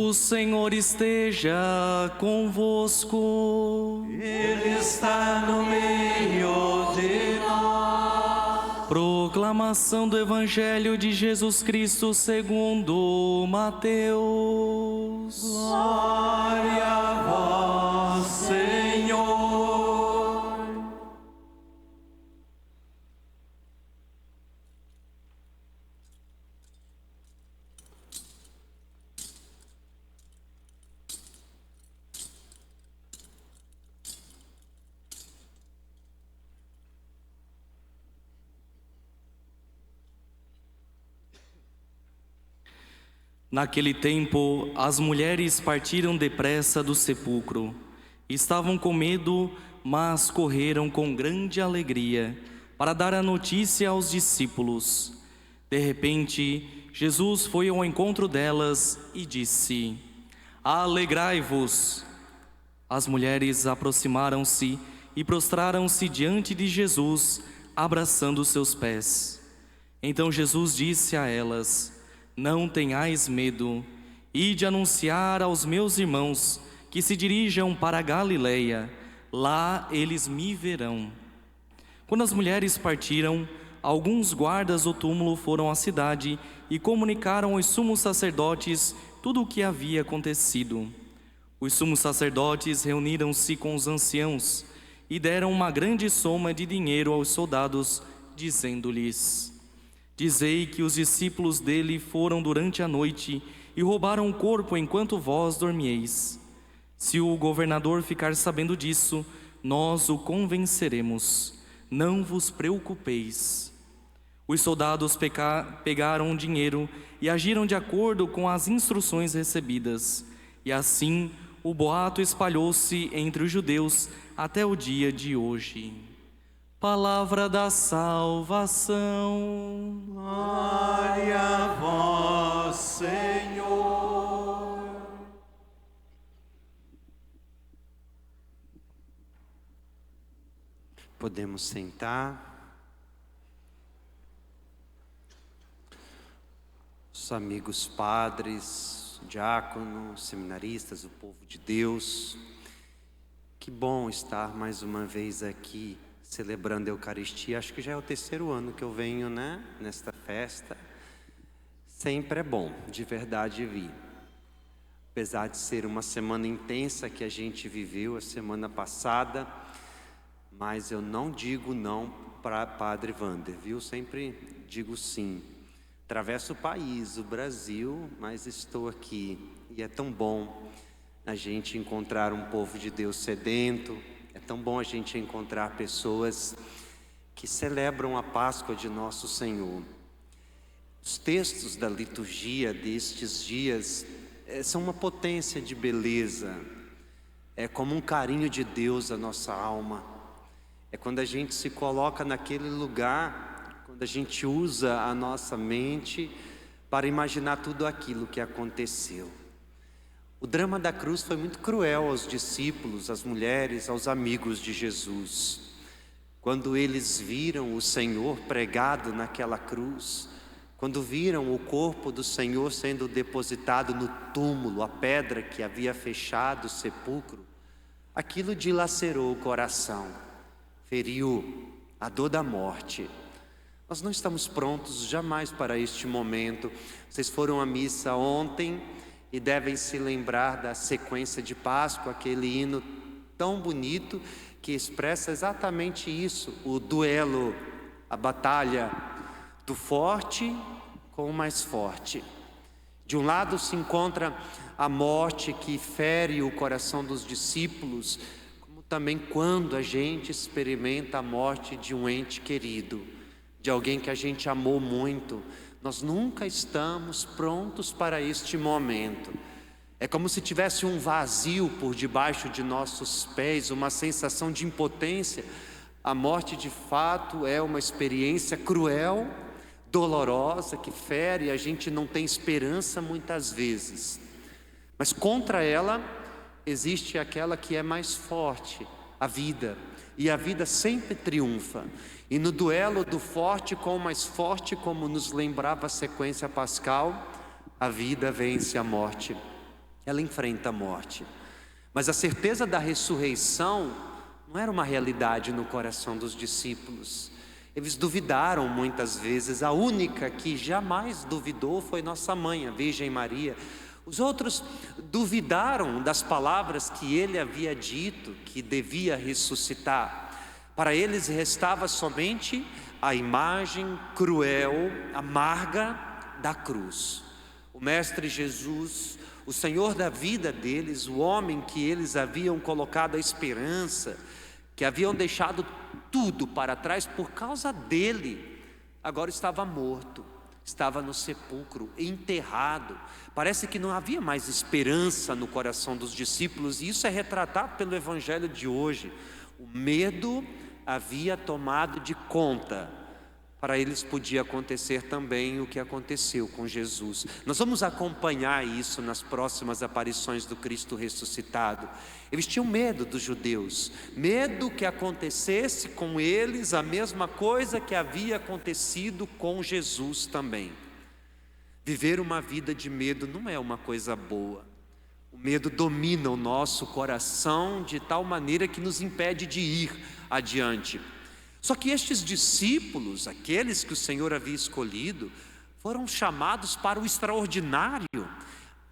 O Senhor esteja convosco. Ele está no meio de nós. Proclamação do Evangelho de Jesus Cristo segundo Mateus. Glória a vós, Senhor. Naquele tempo, as mulheres partiram depressa do sepulcro. Estavam com medo, mas correram com grande alegria para dar a notícia aos discípulos. De repente, Jesus foi ao encontro delas e disse: Alegrai-vos! As mulheres aproximaram-se e prostraram-se diante de Jesus, abraçando seus pés. Então Jesus disse a elas: Não tenhais medo, ide anunciar aos meus irmãos que se dirijam para a Galileia, lá eles me verão. Quando as mulheres partiram, alguns guardas do túmulo foram à cidade e comunicaram aos sumos sacerdotes tudo o que havia acontecido. Os sumos sacerdotes reuniram-se com os anciãos e deram uma grande soma de dinheiro aos soldados, dizendo-lhes: Dizei que os discípulos dele foram durante a noite e roubaram o corpo enquanto vós dormieis. Se o governador ficar sabendo disso, nós o convenceremos. Não vos preocupeis. Os soldados pegaram o dinheiro e agiram de acordo com as instruções recebidas. E assim o boato espalhou-se entre os judeus até o dia de hoje. Palavra da salvação. Glória a vós, Senhor. Podemos sentar. Os amigos padres, diáconos, seminaristas, o povo de Deus. Que bom estar mais uma vez aqui celebrando a Eucaristia. Acho que já é o terceiro ano que eu venho, nesta festa. Sempre é bom, de verdade, vir. Apesar de ser uma semana intensa que a gente viveu a semana passada, mas eu não digo não para Padre Wander, viu? Sempre digo sim. Atravesso o país, o Brasil, mas estou aqui. E é tão bom a gente encontrar um povo de Deus sedento. É tão bom a gente encontrar pessoas que celebram a Páscoa de Nosso Senhor. Os textos da liturgia destes dias são uma potência de beleza. É como um carinho de Deus à nossa alma. É quando a gente se coloca naquele lugar, quando a gente usa a nossa mente para imaginar tudo aquilo que aconteceu. O drama da cruz foi muito cruel aos discípulos, às mulheres, aos amigos de Jesus. Quando eles viram o Senhor pregado naquela cruz, quando viram o corpo do Senhor sendo depositado no túmulo, a pedra que havia fechado o sepulcro, aquilo dilacerou o coração, feriu a dor da morte. Nós não estamos prontos jamais para este momento. Vocês foram à missa ontem e devem se lembrar da sequência de Páscoa, aquele hino tão bonito que expressa exatamente isso, o duelo, a batalha do forte com o mais forte. De um lado se encontra a morte que fere o coração dos discípulos, como também quando a gente experimenta a morte de um ente querido, de alguém que a gente amou muito. Nós nunca estamos prontos para este momento. É como se tivesse um vazio por debaixo de nossos pés, uma sensação de impotência. A morte de fato é uma experiência cruel, dolorosa, que fere, a gente não tem esperança muitas vezes. Mas contra ela existe aquela que é mais forte, a vida. E a vida sempre triunfa. E no duelo do forte com o mais forte, como nos lembrava a sequência pascal, a vida vence a morte. ela enfrenta a morte. Mas a certeza da ressurreição não era uma realidade no coração dos discípulos. Eles duvidaram muitas vezes. A única que jamais duvidou foi nossa mãe, a Virgem Maria. Os outros duvidaram das palavras que ele havia dito, que devia ressuscitar. Para eles restava somente a imagem cruel, amarga da cruz. O Mestre Jesus, o Senhor da vida deles, o homem que eles haviam colocado a esperança, que haviam deixado tudo para trás por causa dele, agora estava morto, estava no sepulcro, enterrado. Parece que não havia mais esperança no coração dos discípulos, e isso é retratado pelo Evangelho de hoje. O medo havia tomado de conta. Para eles podia acontecer também o que aconteceu com Jesus. Nós vamos acompanhar isso nas próximas aparições do Cristo ressuscitado. Eles tinham medo dos judeus, medo que acontecesse com eles a mesma coisa que havia acontecido com Jesus também. Viver uma vida de medo não é uma coisa boa. O medo domina o nosso coração de tal maneira que nos impede de ir adiante. Só que estes discípulos, aqueles que o Senhor havia escolhido, foram chamados para o extraordinário.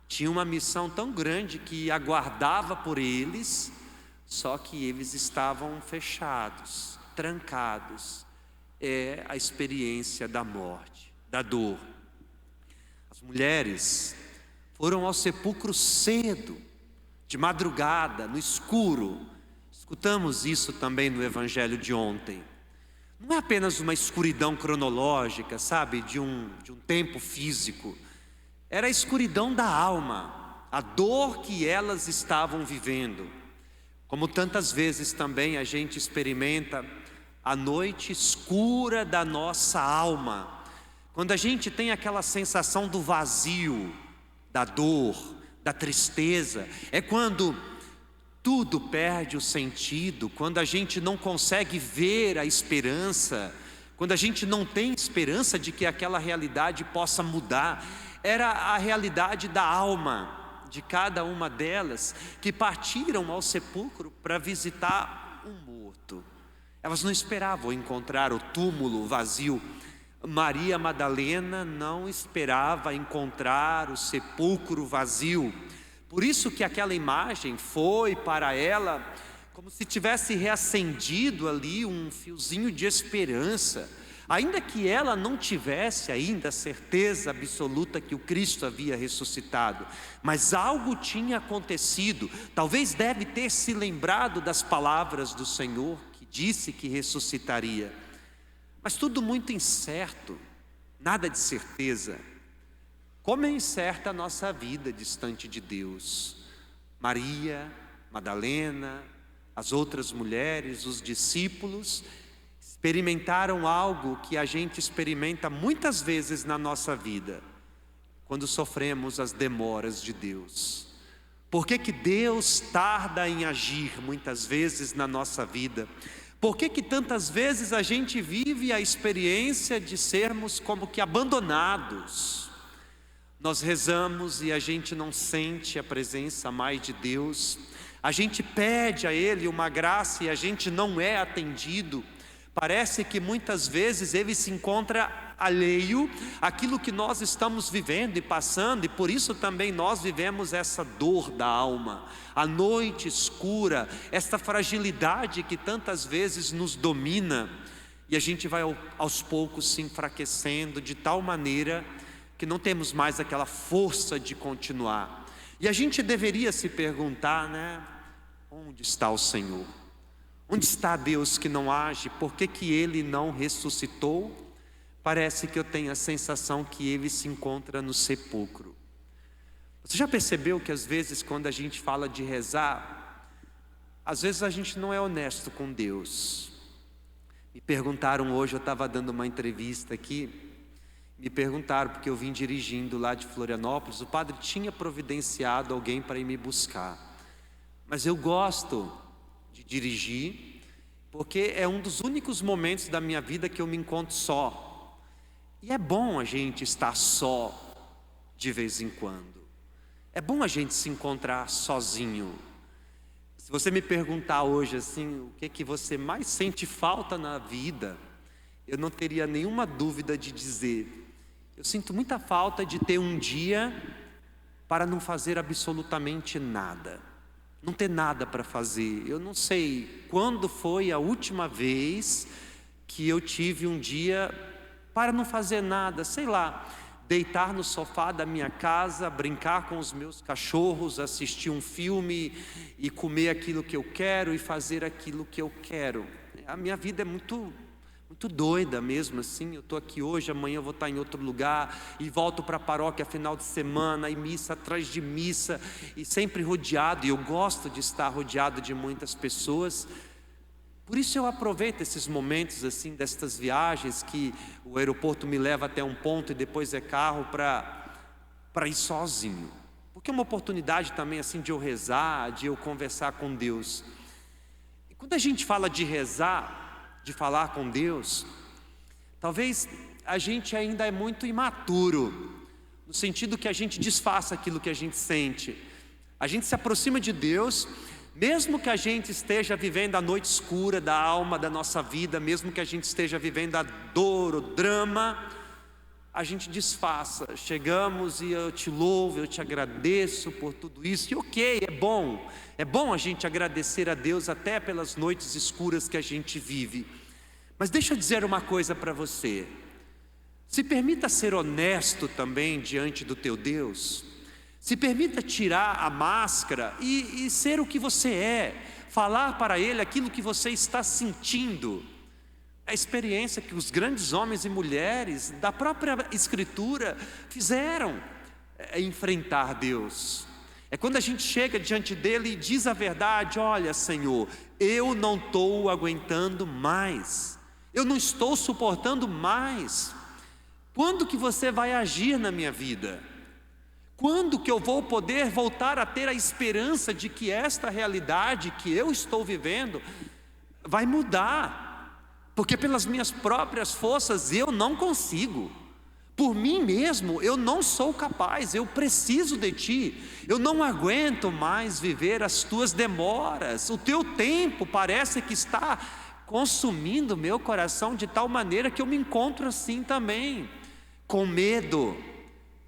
Tinha uma missão tão grande que aguardava por eles, só que eles estavam fechados, trancados. É a experiência da morte, da dor. As mulheres foram ao sepulcro cedo, de madrugada, no escuro. Escutamos isso também no Evangelho de ontem. Não é apenas uma escuridão cronológica, sabe, de um tempo físico. Era a escuridão da alma, a dor que elas estavam vivendo. Como tantas vezes também a gente experimenta a noite escura da nossa alma. Quando a gente tem aquela sensação do vazio, da dor, da tristeza, é quando tudo perde o sentido, quando a gente não consegue ver a esperança, quando a gente não tem esperança de que aquela realidade possa mudar. Era a realidade da alma de cada uma delas, que partiram ao sepulcro para visitar um morto. Elas não esperavam encontrar o túmulo vazio. Maria Madalena não esperava encontrar o sepulcro vazio. Por isso que aquela imagem foi para ela como se tivesse reacendido ali um fiozinho de esperança. Ainda que ela não tivesse ainda certeza absoluta que o Cristo havia ressuscitado, mas algo tinha acontecido. Talvez deve ter se lembrado das palavras do Senhor, que disse que ressuscitaria. Mas tudo muito incerto, nada de certeza. Como é incerta a nossa vida distante de Deus. Maria, Madalena, as outras mulheres, os discípulos, experimentaram algo que a gente experimenta muitas vezes na nossa vida, quando sofremos as demoras de Deus. Por que Deus tarda em agir muitas vezes na nossa vida? Por que tantas vezes a gente vive a experiência de sermos como que abandonados? Nós rezamos e a gente não sente a presença mais de Deus. A gente pede a Ele uma graça e a gente não é atendido. Parece que muitas vezes Ele se encontra alheio àquilo que nós estamos vivendo e passando, e por isso também nós vivemos essa dor da alma, a noite escura, esta fragilidade que tantas vezes nos domina, e a gente vai aos poucos se enfraquecendo de tal maneira que não temos mais aquela força de continuar. E a gente deveria se perguntar, né? Onde está o Senhor? Onde está Deus que não age? Por que Ele não ressuscitou? Parece que eu tenho a sensação que Ele se encontra no sepulcro. Você já percebeu que às vezes quando a gente fala de rezar, às vezes a gente não é honesto com Deus. Me perguntaram hoje, eu estava dando uma entrevista aqui, me perguntaram, porque eu vim dirigindo lá de Florianópolis, o padre tinha providenciado alguém para ir me buscar. Mas eu gosto de dirigir, porque é um dos únicos momentos da minha vida que eu me encontro só. E é bom a gente estar só de vez em quando. É bom a gente se encontrar sozinho. Se você me perguntar hoje assim, o que você mais sente falta na vida, eu não teria nenhuma dúvida de dizer: eu sinto muita falta de ter um dia para não fazer absolutamente nada, não ter nada para fazer. Eu não sei quando foi a última vez que eu tive um dia para não fazer nada, sei lá, deitar no sofá da minha casa, brincar com os meus cachorros, assistir um filme e comer aquilo que eu quero e fazer aquilo que eu quero. A minha vida é muito doida mesmo assim. Eu estou aqui hoje, amanhã eu vou estar em outro lugar e volto para a paróquia final de semana, e missa atrás de missa, e sempre rodeado, e eu gosto de estar rodeado de muitas pessoas. Por isso eu aproveito esses momentos assim, destas viagens, que o aeroporto me leva até um ponto e depois é carro, para ir sozinho, porque é uma oportunidade também assim de eu rezar, de eu conversar com Deus. E quando a gente fala de rezar, de falar com Deus, talvez a gente ainda é muito imaturo, no sentido que a gente disfarça aquilo que a gente sente. A gente se aproxima de Deus, mesmo que a gente esteja vivendo a noite escura da alma, da nossa vida, mesmo que a gente esteja vivendo a dor, o drama, a gente disfarça. Chegamos e eu te louvo, eu te agradeço por tudo isso. E ok, é bom a gente agradecer a Deus até pelas noites escuras que a gente vive. Mas deixa eu dizer uma coisa para você: se permita ser honesto também diante do teu Deus. Se permita tirar a máscara e ser o que você é, falar para Ele aquilo que você está sentindo. A experiência que os grandes homens e mulheres da própria Escritura fizeram é enfrentar Deus. É quando a gente chega diante dele e diz a verdade: olha, Senhor, eu não estou aguentando mais, eu não estou suportando mais. Quando que você vai agir na minha vida? Quando que eu vou poder voltar a ter a esperança de que esta realidade que eu estou vivendo vai mudar? Porque pelas minhas próprias forças eu não consigo, por mim mesmo eu não sou capaz, eu preciso de Ti, eu não aguento mais viver as Tuas demoras, o Teu tempo parece que está consumindo meu coração de tal maneira que eu me encontro assim também, com medo,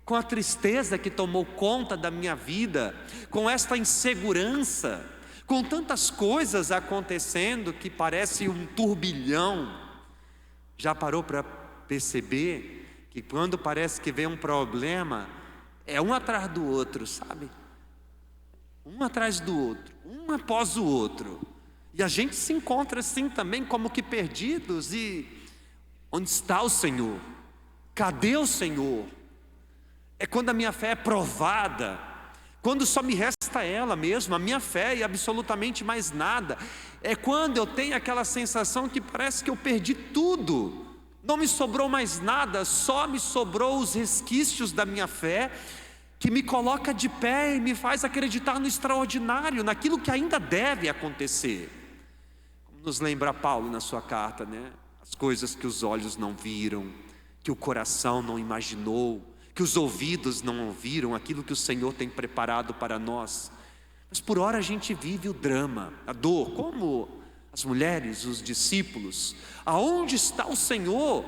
com a tristeza que tomou conta da minha vida, com esta insegurança, com tantas coisas acontecendo que parece um turbilhão. Já parou para perceber que quando parece que vem um problema, é um atrás do outro, sabe? Um atrás do outro, um após o outro. E a gente se encontra assim também, como que perdidos. E onde está o Senhor? Cadê o Senhor? É quando a minha fé é provada, quando só me resta ela mesma, a minha fé e absolutamente mais nada. É quando eu tenho aquela sensação que parece que eu perdi tudo, não me sobrou mais nada, só me sobrou os resquícios da minha fé, que me coloca de pé e me faz acreditar no extraordinário, naquilo que ainda deve acontecer. Como nos lembra Paulo na sua carta, né? As coisas que os olhos não viram, que o coração não imaginou, que os ouvidos não ouviram, aquilo que o Senhor tem preparado para nós. Mas por hora a gente vive o drama, a dor, como as mulheres, os discípulos. Aonde está o Senhor?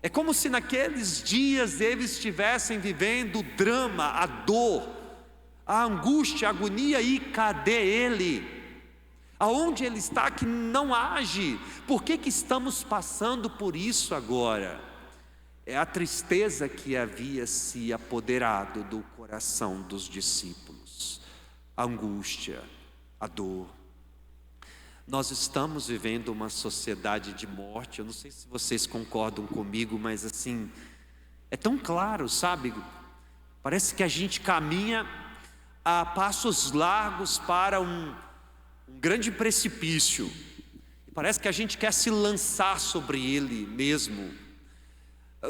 É como se naqueles dias eles estivessem vivendo o drama, a dor, a angústia, a agonia. E cadê Ele? Aonde Ele está que não age? Por que estamos passando por isso agora? É a tristeza que havia se apoderado do coração dos discípulos, a angústia, a dor. Nós estamos vivendo uma sociedade de morte. Eu não sei se vocês concordam comigo, mas assim, é tão claro, sabe? Parece que a gente caminha a passos largos para um grande precipício. Parece que a gente quer se lançar sobre ele mesmo.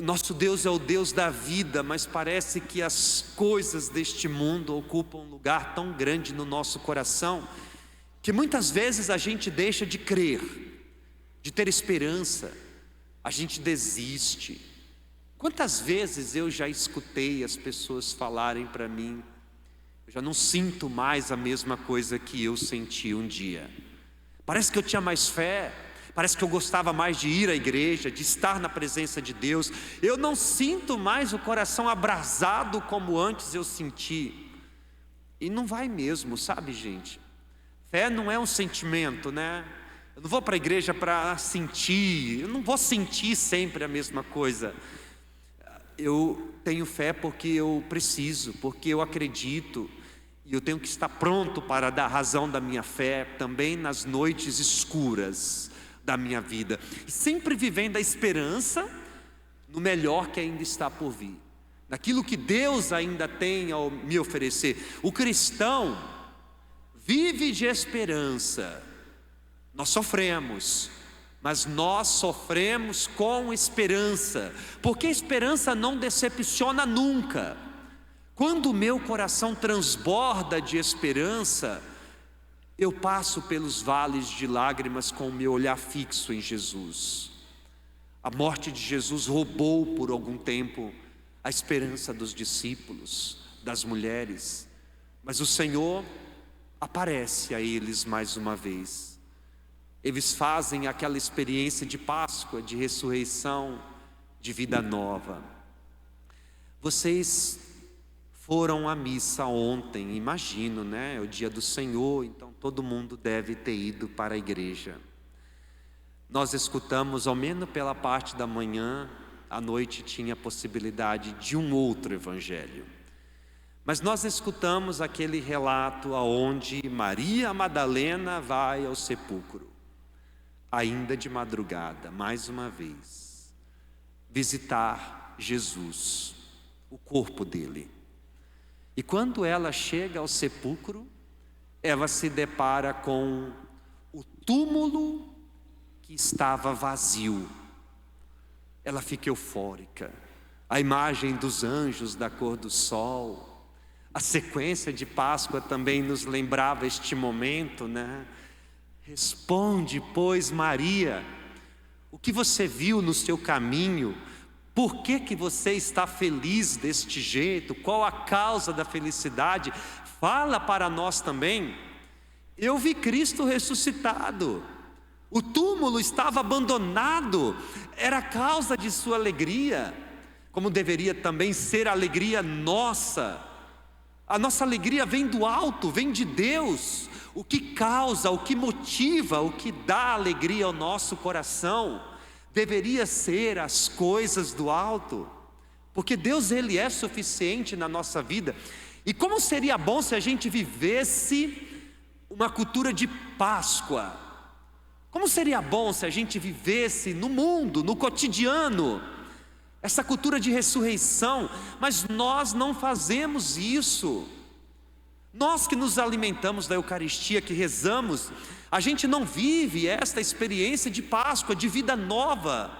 Nosso Deus é o Deus da vida, mas parece que as coisas deste mundo ocupam um lugar tão grande no nosso coração, que muitas vezes a gente deixa de crer, de ter esperança, a gente desiste. Quantas vezes eu já escutei as pessoas falarem para mim: Eu já não sinto mais a mesma coisa que eu senti um dia. Parece que eu tinha mais fé, parece que eu gostava mais de ir à igreja, de estar na presença de Deus. Eu não sinto mais o coração abrasado como antes eu senti. E não vai mesmo, sabe, gente? Fé não é um sentimento, né? Eu não vou para a igreja para sentir, eu não vou sentir sempre a mesma coisa. Eu tenho fé porque eu preciso, porque eu acredito. E eu tenho que estar pronto para dar razão da minha fé também nas noites escuras da minha vida, e sempre vivendo a esperança no melhor que ainda está por vir, naquilo que Deus ainda tem a me oferecer. O cristão vive de esperança. Nós sofremos, mas nós sofremos com esperança, porque a esperança não decepciona nunca. Quando o meu coração transborda de esperança, eu passo pelos vales de lágrimas com o meu olhar fixo em Jesus. A morte de Jesus roubou por algum tempo a esperança dos discípulos, das mulheres, mas o Senhor aparece a eles mais uma vez. Eles fazem aquela experiência de Páscoa, de ressurreição, de vida nova. Vocês foram à missa ontem, imagino, né? É o dia do Senhor, então todo mundo deve ter ido para a igreja. Nós escutamos, ao menos pela parte da manhã, à noite tinha a possibilidade de um outro evangelho. Mas nós escutamos aquele relato aonde Maria Madalena vai ao sepulcro, ainda de madrugada, mais uma vez, visitar Jesus, o corpo dele. E quando ela chega ao sepulcro, ela se depara com o túmulo que estava vazio. Ela fica eufórica. A imagem dos anjos da cor do sol, a sequência de Páscoa também nos lembrava este momento, né? Responde, pois, Maria, o que você viu no seu caminho? Por que você está feliz deste jeito? Qual a causa da felicidade? Fala para nós também. Eu vi Cristo ressuscitado. O túmulo estava abandonado. Era a causa de sua alegria, como deveria também ser a alegria nossa. A nossa alegria vem do alto, vem de Deus. O que causa, o que motiva, o que dá alegria ao nosso coração deveria ser as coisas do alto, porque Deus, Ele é suficiente na nossa vida. E como seria bom se a gente vivesse uma cultura de Páscoa? Como seria bom se a gente vivesse no mundo, no cotidiano, essa cultura de ressurreição? Mas nós não fazemos isso. Nós que nos alimentamos da Eucaristia, que rezamos, a gente não vive esta experiência de Páscoa, de vida nova.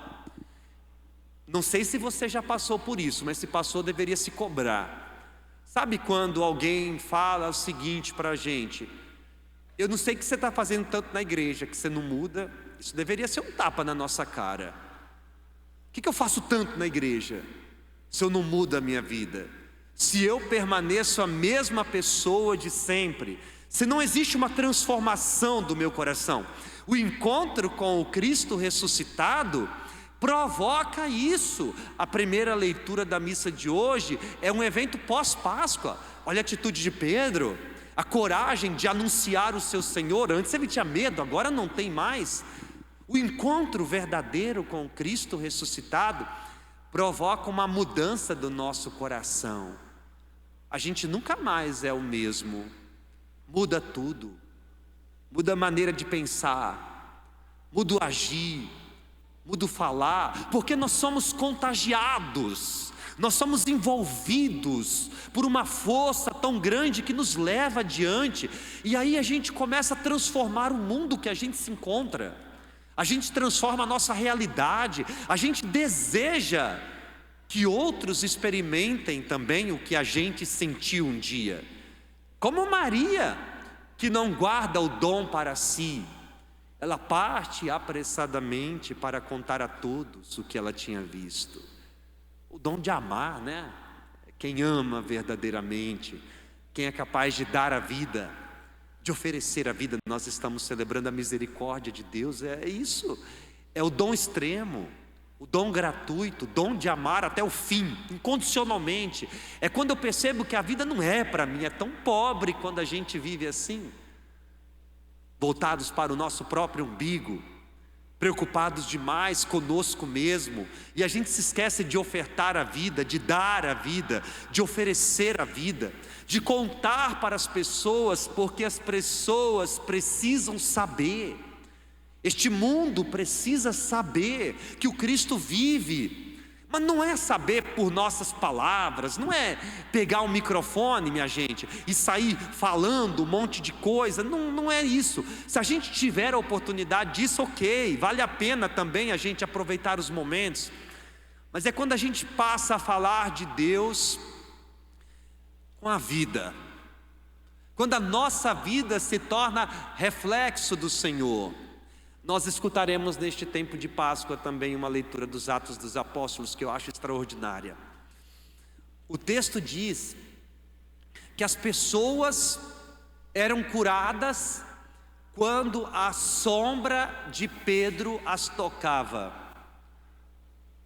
Não sei se você já passou por isso, mas se passou, deveria se cobrar. Sabe quando alguém fala o seguinte para a gente: eu não sei o que você está fazendo tanto na igreja, que você não muda. Isso deveria ser um tapa na nossa cara. O que eu faço tanto na igreja, se eu não mudo a minha vida? Se eu permaneço a mesma pessoa de sempre, se não existe uma transformação do meu coração. O encontro com o Cristo ressuscitado provoca isso. A primeira leitura da missa de hoje é um evento pós-Páscoa. Olha a atitude de Pedro, a coragem de anunciar o seu Senhor. Antes ele tinha medo, agora não tem mais. O encontro verdadeiro com o Cristo ressuscitado provoca uma mudança do nosso coração. A gente nunca mais é o mesmo. Muda tudo. Muda a maneira de pensar, muda o agir, muda o falar, porque nós somos contagiados, nós somos envolvidos por uma força tão grande que nos leva adiante. E aí a gente começa a transformar o mundo que a gente se encontra. A gente transforma a nossa realidade. A gente deseja que outros experimentem também o que a gente sentiu um dia. Como Maria, que não guarda o dom para si, ela parte apressadamente para contar a todos o que ela tinha visto. O dom de amar, né? Quem ama verdadeiramente quem é capaz de dar a vida, de oferecer a vida. Nós estamos celebrando a misericórdia de Deus, é isso, é o dom extremo, o dom gratuito, o dom de amar até o fim, incondicionalmente. É quando eu percebo que a vida não é para mim, é tão pobre quando a gente vive assim, voltados para o nosso próprio umbigo, preocupados demais conosco mesmo, e a gente se esquece de ofertar a vida, de dar a vida, de oferecer a vida, de contar para as pessoas, porque as pessoas precisam saber, este mundo precisa saber que o Cristo vive. Mas não é saber por nossas palavras, não é pegar um microfone, minha gente, e sair falando um monte de coisa, não é isso. Se a gente tiver a oportunidade disso, ok, vale a pena também a gente aproveitar os momentos. Mas é quando a gente passa a falar de Deus com a vida, quando a nossa vida se torna reflexo do Senhor. Nós escutaremos neste tempo de Páscoa também uma leitura dos Atos dos Apóstolos que eu acho extraordinária. O texto diz que as pessoas eram curadas quando a sombra de Pedro as tocava.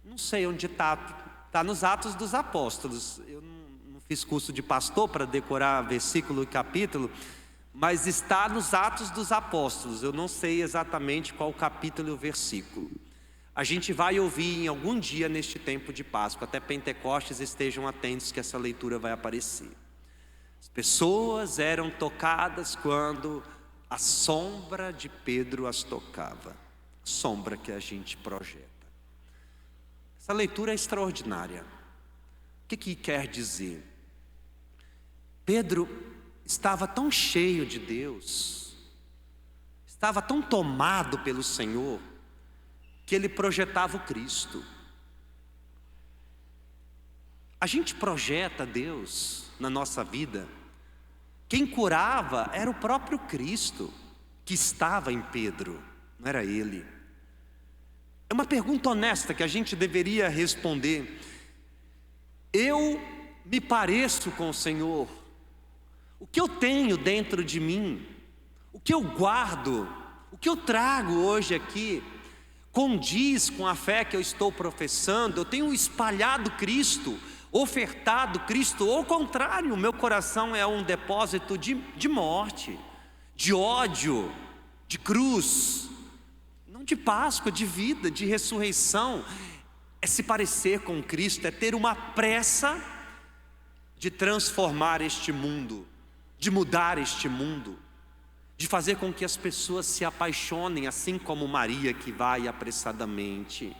Não sei onde está nos Atos dos Apóstolos. Eu não fiz curso de pastor para decorar versículo e capítulo, mas está nos Atos dos Apóstolos. Eu não sei exatamente qual capítulo e o versículo. A gente vai ouvir em algum dia neste tempo de Páscoa, até Pentecostes, estejam atentos que essa leitura vai aparecer. As pessoas eram tocadas quando a sombra de Pedro as tocava. Sombra que a gente projeta. Essa leitura é extraordinária. O que quer dizer? Pedro estava tão cheio de Deus, estava tão tomado pelo Senhor, que ele projetava o Cristo. A gente projeta Deus na nossa vida. Quem curava era o próprio Cristo, que estava em Pedro, não era ele. É uma pergunta honesta que a gente deveria responder. Eu me pareço com o Senhor? O que eu tenho dentro de mim, o que eu guardo, o que eu trago hoje aqui, condiz com a fé que eu estou professando? Eu tenho espalhado Cristo, ofertado Cristo, ou ao contrário, o meu coração é um depósito de morte, de ódio, de cruz, não de Páscoa, de vida, de ressurreição. É se parecer com Cristo, é ter uma pressa de transformar este mundo, de mudar este mundo, de fazer com que as pessoas se apaixonem, assim como Maria, que vai apressadamente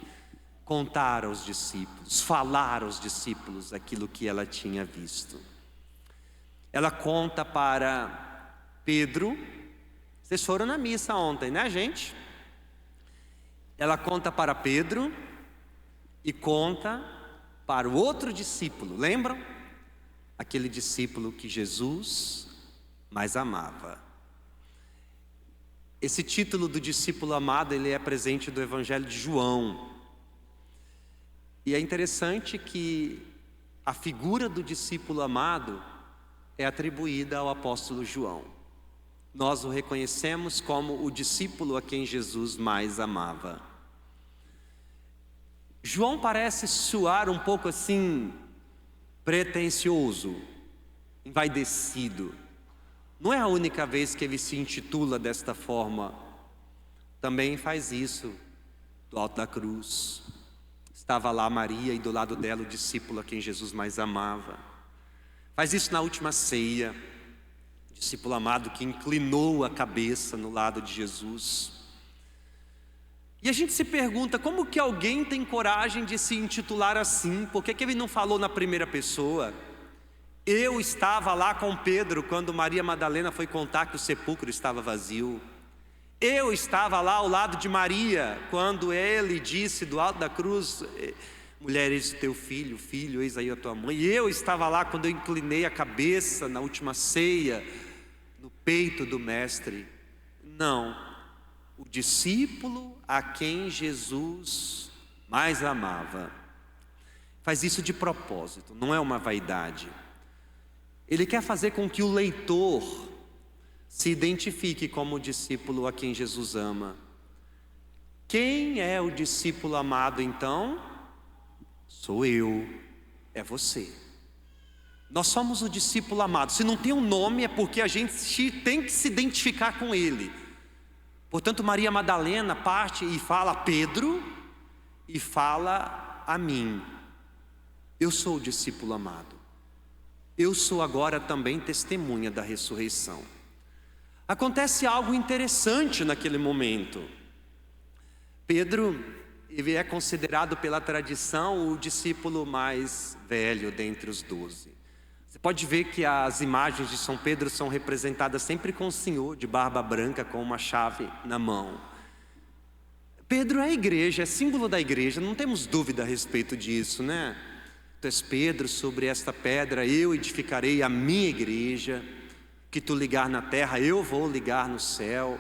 contar aos discípulos, falar aos discípulos aquilo que ela tinha visto. Ela conta para Pedro. Vocês foram na missa ontem, né, gente? Ela conta para Pedro e conta para o outro discípulo, lembram? Aquele discípulo que Jesus mais amava. Esse título do discípulo amado, ele é presente do Evangelho de João. E é interessante que a figura do discípulo amado é atribuída ao apóstolo João. Nós o reconhecemos como o discípulo a quem Jesus mais amava. João parece soar um pouco assim, pretensioso, envaidecido. Não é a única vez que ele se intitula desta forma. Também faz isso do alto da cruz. Estava lá Maria e do lado dela o discípulo a quem Jesus mais amava. Faz isso na última ceia. Discípulo amado que inclinou a cabeça no lado de Jesus. E a gente se pergunta, como que alguém tem coragem de se intitular assim? Por que ele não falou na primeira pessoa? Eu estava lá com Pedro quando Maria Madalena foi contar que o sepulcro estava vazio. Eu estava lá ao lado de Maria quando ele disse do alto da cruz: mulher, eis o teu filho, filho, eis aí a tua mãe. E eu estava lá quando eu inclinei a cabeça na última ceia, no peito do mestre. Não, o discípulo a quem Jesus mais amava faz isso de propósito, não é uma vaidade. Ele quer fazer com que o leitor se identifique como o discípulo a quem Jesus ama. Quem é o discípulo amado então? Sou eu, é você. Nós somos o discípulo amado. Se não tem um nome é porque a gente tem que se identificar com ele. Portanto, Maria Madalena parte e fala a Pedro e fala a mim. Eu sou o discípulo amado. Eu sou agora também testemunha da ressurreição. Acontece algo interessante naquele momento. Pedro, ele é considerado pela tradição o discípulo mais velho dentre os 12. Você pode ver que as imagens de São Pedro são representadas sempre com o Senhor de barba branca com uma chave na mão. Pedro é a igreja, é símbolo da igreja, não temos dúvida a respeito disso, né? Tu és Pedro, sobre esta pedra eu edificarei a minha igreja. Que tu ligar na terra, eu vou ligar no céu.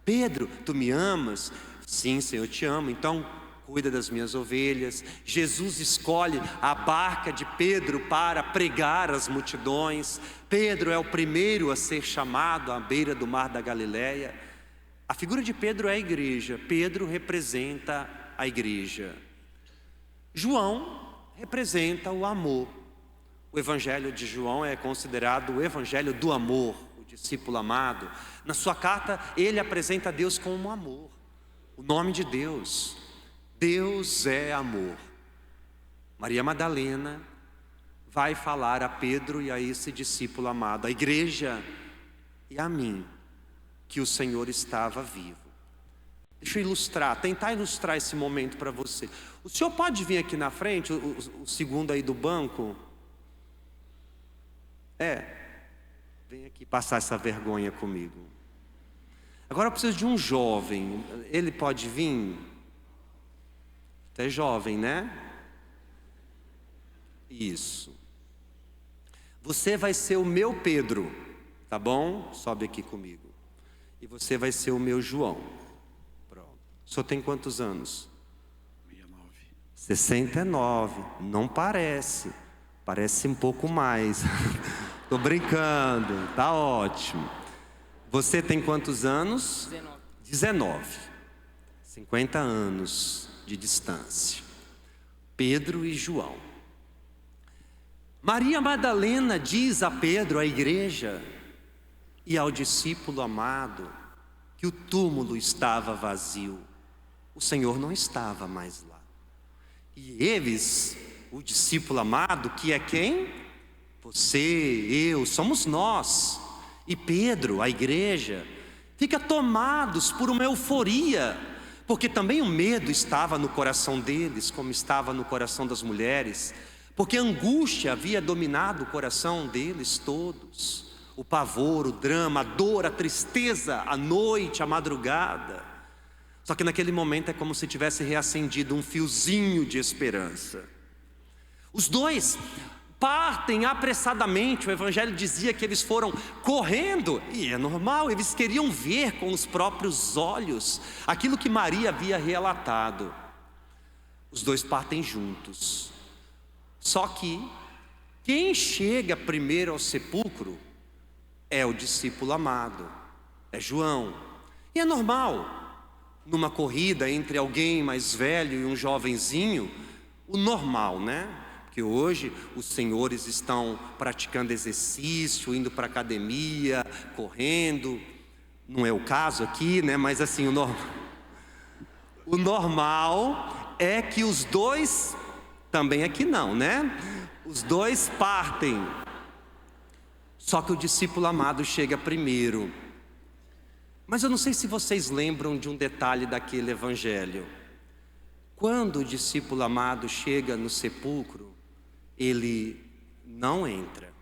Pedro, tu me amas? Sim, Senhor, eu te amo, então cuida das minhas ovelhas. Jesus escolhe a barca de Pedro para pregar às multidões. Pedro é o primeiro a ser chamado à beira do mar da Galileia. A figura de Pedro é a igreja. Pedro representa a igreja. João representa o amor. O evangelho de João é considerado o evangelho do amor, o discípulo amado. Na sua carta, ele apresenta Deus como amor. O nome de Deus. Deus é amor. Maria Madalena vai falar a Pedro e a esse discípulo amado, a igreja e a mim, que o Senhor estava vivo. Deixa eu ilustrar, tentar ilustrar esse momento para você. O senhor pode vir aqui na frente, o segundo aí do banco? Vem aqui passar essa vergonha comigo. Agora eu preciso de um jovem. Ele pode vir? Você é jovem, né? Isso. Você vai ser o meu Pedro, tá bom? Sobe aqui comigo. E você vai ser o meu João. Pronto. O senhor tem quantos anos? 69. Não parece. Parece um pouco mais. Tô brincando. Tá ótimo. Você tem quantos anos? 19. 50 anos de distância. Pedro e João. Maria Madalena diz a Pedro, à igreja e ao discípulo amado, que o túmulo estava vazio. O Senhor não estava mais lá. E eles, o discípulo amado, que é quem? Você, eu, somos nós. E Pedro, a igreja, fica tomados por uma euforia, porque também o medo estava no coração deles, como estava no coração das mulheres, porque a angústia havia dominado o coração deles todos. O pavor, o drama, a dor, a tristeza, a noite, a madrugada. Só que naquele momento é como se tivesse reacendido um fiozinho de esperança. Os dois partem apressadamente. O evangelho dizia que eles foram correndo, e é normal, eles queriam ver com os próprios olhos aquilo que Maria havia relatado. Os dois partem juntos. Só que quem chega primeiro ao sepulcro é o discípulo amado, é João. E é normal, numa corrida entre alguém mais velho e um jovenzinho, o normal, né? Porque hoje os senhores estão praticando exercício, indo para a academia, correndo. Não é o caso aqui, né? Mas assim, o normal é que os dois, também aqui não, né? Os dois partem. Só que o discípulo amado chega primeiro. Mas eu não sei se vocês lembram de um detalhe daquele evangelho. Quando o discípulo amado chega no sepulcro, ele não entra.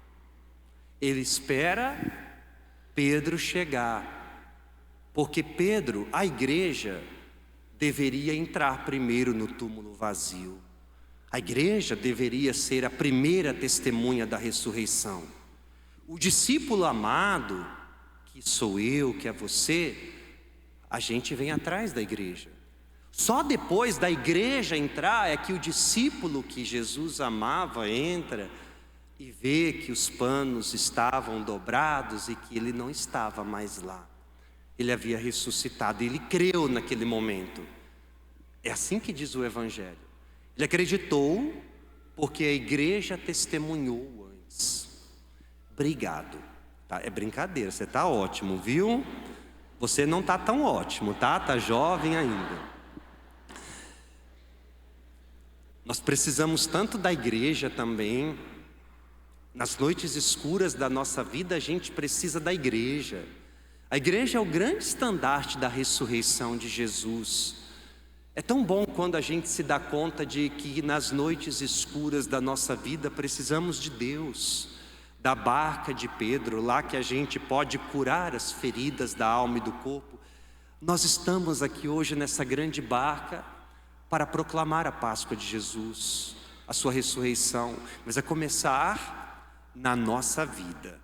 Ele espera Pedro chegar. Porque Pedro, a igreja, deveria entrar primeiro no túmulo vazio. A igreja deveria ser a primeira testemunha da ressurreição. O discípulo amado, que sou eu, que é você, a gente vem atrás da igreja. Só depois da igreja entrar é que o discípulo que Jesus amava entra e vê que os panos estavam dobrados e que ele não estava mais lá. Ele havia ressuscitado, ele creu naquele momento. É assim que diz o Evangelho. Ele acreditou porque a igreja testemunhou antes. Obrigado. Tá? É brincadeira, você está ótimo, viu? Você não está tão ótimo, tá? Está jovem ainda. Nós precisamos tanto da igreja também. Nas noites escuras da nossa vida, a gente precisa da igreja. A igreja é o grande estandarte da ressurreição de Jesus. É tão bom quando a gente se dá conta de que nas noites escuras da nossa vida precisamos de Deus. Da barca de Pedro, lá que a gente pode curar as feridas da alma e do corpo. Nós estamos aqui hoje nessa grande barca para proclamar a Páscoa de Jesus, a sua ressurreição, mas a começar na nossa vida.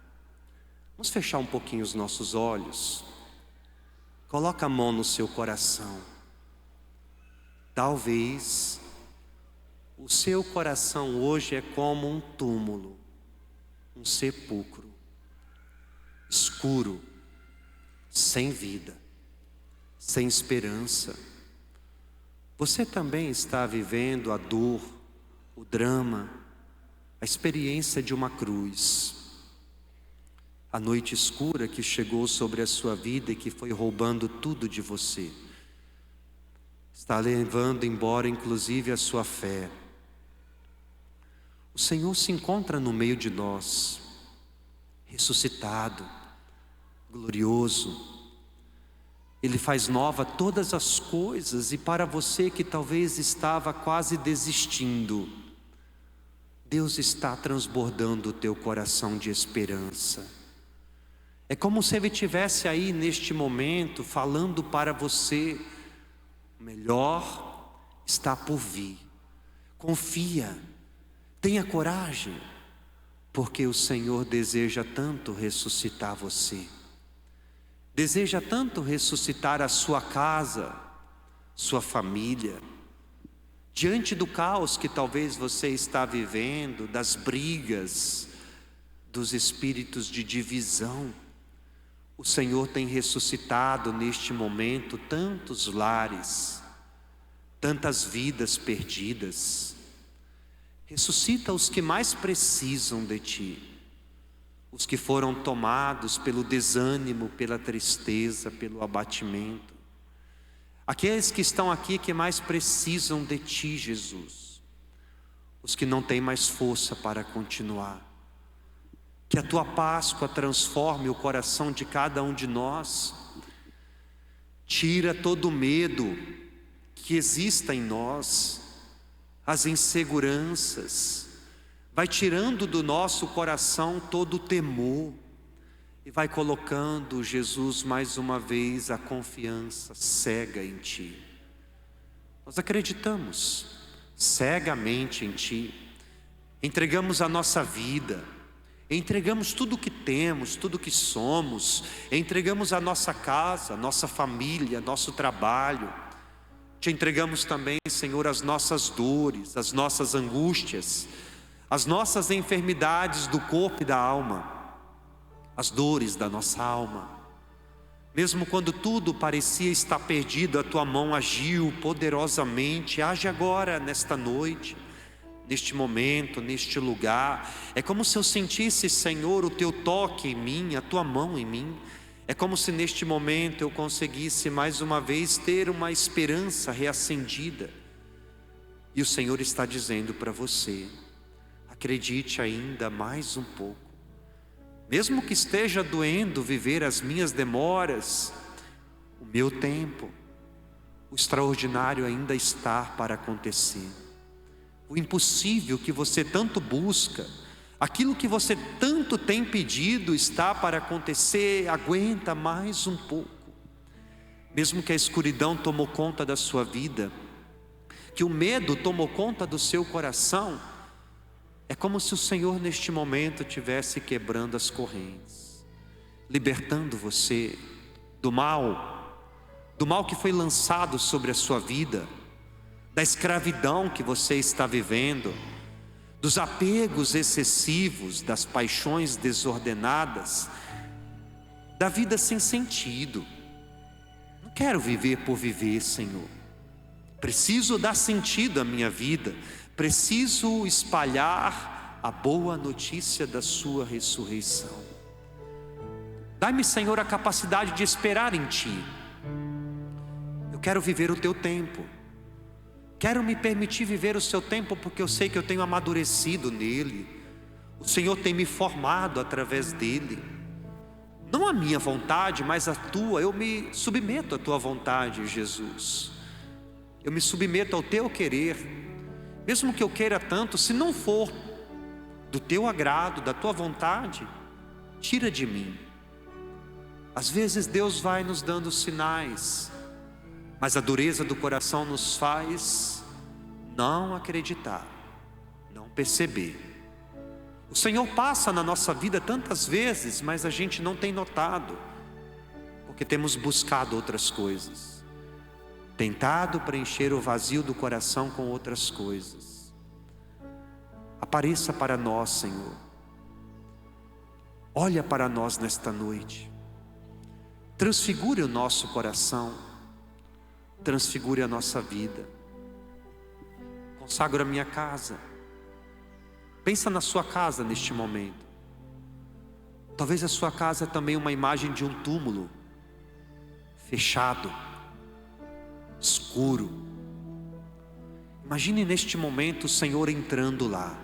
Vamos fechar um pouquinho os nossos olhos. Coloca a mão no seu coração. Talvez o seu coração hoje é como um túmulo, um sepulcro, escuro, sem vida, sem esperança. Você também está vivendo a dor, o drama, a experiência de uma cruz. A noite escura que chegou sobre a sua vida e que foi roubando tudo de você. Está levando embora inclusive a sua fé. O Senhor se encontra no meio de nós, ressuscitado, glorioso. Ele faz nova todas as coisas, e para você que talvez estava quase desistindo, Deus está transbordando o teu coração de esperança. É como se Ele estivesse aí neste momento falando para você: o melhor está por vir. Confia, tenha coragem, porque o Senhor deseja tanto ressuscitar você. Deseja tanto ressuscitar a sua casa, sua família. Diante do caos que talvez você está vivendo, das brigas, dos espíritos de divisão, o Senhor tem ressuscitado neste momento tantos lares, tantas vidas perdidas. Ressuscita os que mais precisam de Ti, os que foram tomados pelo desânimo, pela tristeza, pelo abatimento. Aqueles que estão aqui que mais precisam de Ti, Jesus. Os que não têm mais força para continuar. Que a Tua Páscoa transforme o coração de cada um de nós. Tira todo o medo que exista em nós, as inseguranças. Vai tirando do nosso coração todo o temor. E vai colocando, Jesus, mais uma vez a confiança cega em Ti. Nós acreditamos cegamente em Ti. Entregamos a nossa vida. Entregamos tudo o que temos, tudo o que somos. Entregamos a nossa casa, a nossa família, nosso trabalho. Te entregamos também, Senhor, as nossas dores, as nossas angústias, as nossas enfermidades do corpo e da alma, as dores da nossa alma. Mesmo quando tudo parecia estar perdido, a Tua mão agiu poderosamente. Age agora, nesta noite, neste momento, neste lugar. É como se eu sentisse, Senhor, o Teu toque em mim, a Tua mão em mim. É como se neste momento eu conseguisse mais uma vez ter uma esperança reacendida. E o Senhor está dizendo para você: acredite ainda mais um pouco. Mesmo que esteja doendo viver as minhas demoras, o meu tempo, o extraordinário ainda está para acontecer. O impossível que você tanto busca, aquilo que você tanto tem pedido está para acontecer. Aguenta mais um pouco. Mesmo que a escuridão tomou conta da sua vida, que o medo tomou conta do seu coração, é como se o Senhor neste momento estivesse quebrando as correntes, libertando você do mal que foi lançado sobre a sua vida, da escravidão que você está vivendo, dos apegos excessivos, das paixões desordenadas, da vida sem sentido. Não quero viver por viver, Senhor. Preciso dar sentido à minha vida. Preciso espalhar a boa notícia da sua ressurreição. Dai-me, Senhor, a capacidade de esperar em Ti. Eu quero viver o Teu tempo. Quero me permitir viver o Seu tempo, porque eu sei que eu tenho amadurecido nele. O Senhor tem me formado através dele. Não a minha vontade, mas a Tua. Eu me submeto à Tua vontade, Jesus. Eu me submeto ao Teu querer. Mesmo que eu queira tanto, se não for do Teu agrado, da Tua vontade, tira de mim. Às vezes Deus vai nos dando sinais, mas a dureza do coração nos faz não acreditar, não perceber. O Senhor passa na nossa vida tantas vezes, mas a gente não tem notado, porque temos buscado outras coisas, tentado preencher o vazio do coração com outras coisas. Apareça para nós, Senhor. Olha para nós nesta noite. Transfigure o nosso coração, transfigure a nossa vida. Consagro a minha casa. Pensa na sua casa neste momento. Talvez a sua casa é também uma imagem de um túmulo, fechado, escuro. Imagine neste momento o Senhor entrando lá.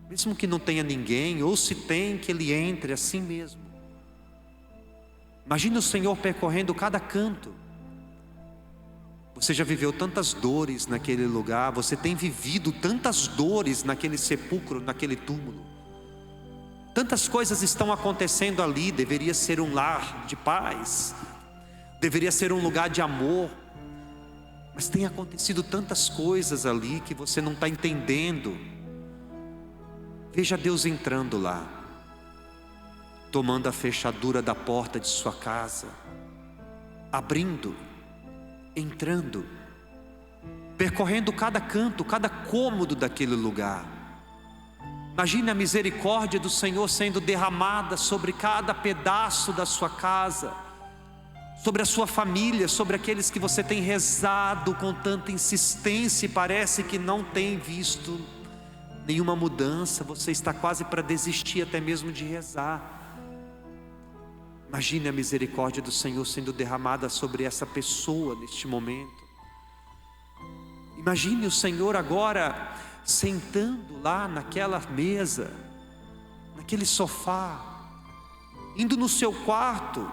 Mesmo que não tenha ninguém, ou se tem, que Ele entre assim mesmo. Imagine o Senhor percorrendo cada canto. Você já viveu tantas dores naquele lugar, você tem vivido tantas dores naquele sepulcro, naquele túmulo. Tantas coisas estão acontecendo ali. Deveria ser um lar de paz, deveria ser um lugar de amor, mas tem acontecido tantas coisas ali que você não está entendendo. Veja Deus entrando lá, tomando a fechadura da porta de sua casa, abrindo, entrando, percorrendo cada canto, cada cômodo daquele lugar. Imagine a misericórdia do Senhor sendo derramada sobre cada pedaço da sua casa, sobre a sua família, sobre aqueles que você tem rezado com tanta insistência e parece que não tem visto nenhuma mudança. Você está quase para desistir até mesmo de rezar. Imagine a misericórdia do Senhor sendo derramada sobre essa pessoa neste momento. Imagine o Senhor agora sentando lá naquela mesa, naquele sofá, indo no seu quarto,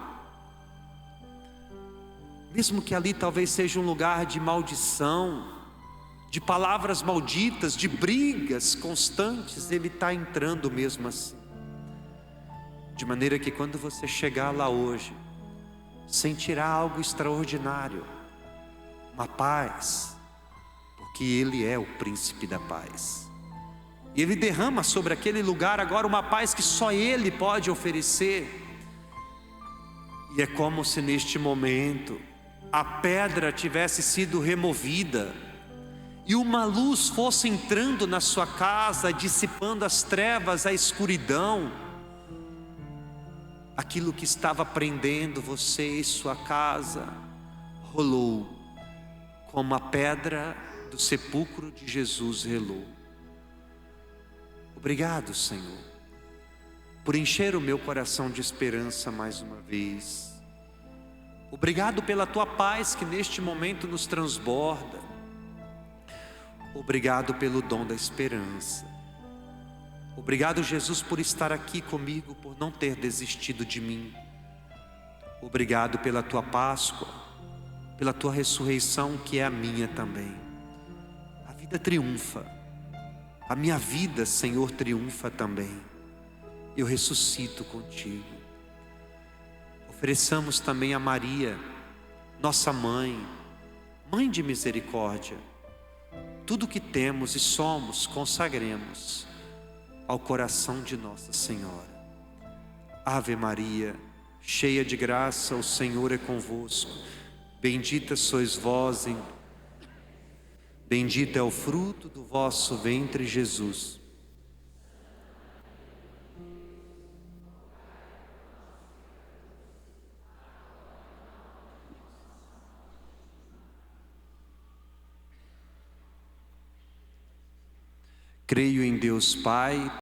mesmo que ali talvez seja um lugar de maldição, de palavras malditas, de brigas constantes, Ele está entrando mesmo assim. De maneira que quando você chegar lá hoje, sentirá algo extraordinário, uma paz, porque Ele é o príncipe da paz. E Ele derrama sobre aquele lugar agora uma paz que só Ele pode oferecer. E é como se neste momento a pedra tivesse sido removida e uma luz fosse entrando na sua casa, dissipando as trevas, a escuridão. Aquilo que estava prendendo você e sua casa rolou, como a pedra do sepulcro de Jesus relou. Obrigado, Senhor, por encher o meu coração de esperança mais uma vez. Obrigado pela Tua paz que neste momento nos transborda. Obrigado pelo dom da esperança. Obrigado, Jesus, por estar aqui comigo, por não ter desistido de mim. Obrigado pela Tua Páscoa, pela Tua ressurreição, que é a minha também. A vida triunfa, a minha vida, Senhor, triunfa também. Eu ressuscito contigo. Ofereçamos também a Maria, nossa mãe, mãe de misericórdia. Tudo que temos e somos, consagremos ao coração de Nossa Senhora. Ave Maria, cheia de graça, o Senhor é convosco. Bendita sois vós Bendito é o fruto do vosso ventre, Jesus. Creio em Deus Pai,